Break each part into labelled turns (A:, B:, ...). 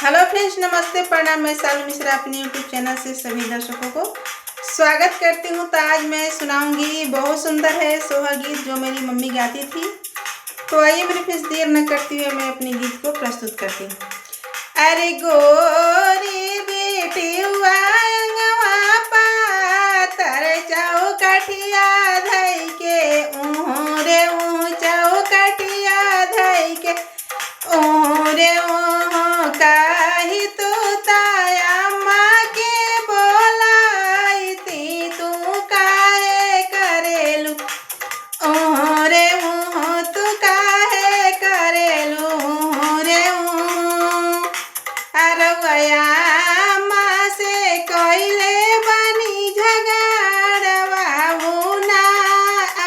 A: Hello friends, नमस्ते, प्रणाम। मैं शालू मिश्रा अपने यूट्यूब चैनल से सभी दर्शकों को स्वागत करती हूँ। तो आज मैं सुनाऊंगी, बहुत सुंदर है सोहा गीत जो मेरी मम्मी गाती थी। तो आइए मेरे फ्रेंड्स, देर न करती हुए मैं अपने गीत को प्रस्तुत करती हूँ। अरे गोरी बेटी अंगवा पातर चौकठिया धई के रे चौकठिया धई के रे काही तू ताया माँ के बोलाई थी, तू काहे करेलू रे तू काहे करेलू रे अरवया माँ से कोयले बनी झगड़वा ना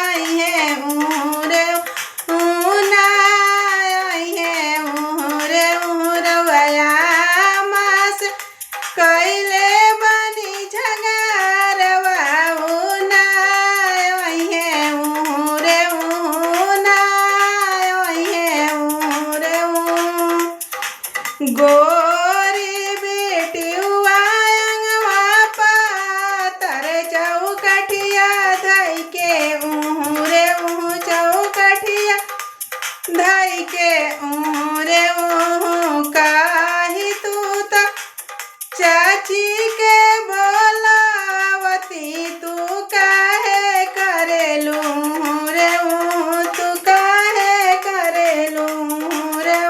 A: आई है रे ना आई है रे रवया माँ से कोयले बनी झगड़वा ना आई है रे ना आई है रे गोरी बेटी अंगवा पातर चौकठिया धई के रे चौकठिया धई के रे काही तू तो चाची के बोलावती, तू काहे करेलू रे तू काहे करेलू रे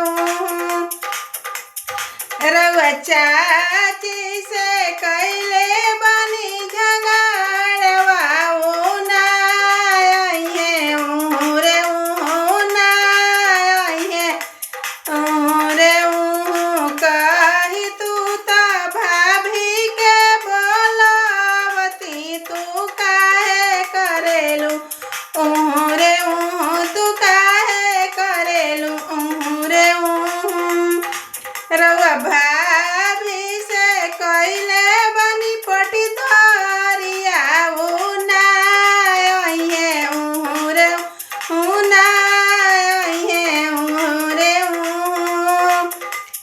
A: रउआ चाची से कैले बनी झगड़वा ना आई है रे ना आई है रे कही तू तो भाभी के बोलावती, तू काहे करेलू रे तू काहे करेलू रे रउआ भाभी से कैले बनी पटी धरिया ना आई है रे ना आई है रे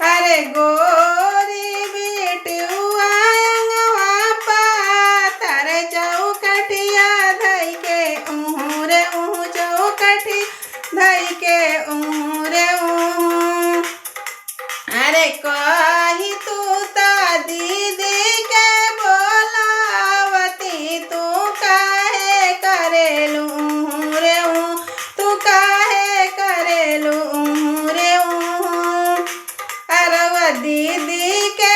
A: अरे गोरी बेटी अंगवा पातर चौकठिया धई के रे चौकठी धई के रे अरे कही तू तो दीदी के बोलावती, तू काहे करेलू रे तू काहे करेलू रे अरवा दीदी के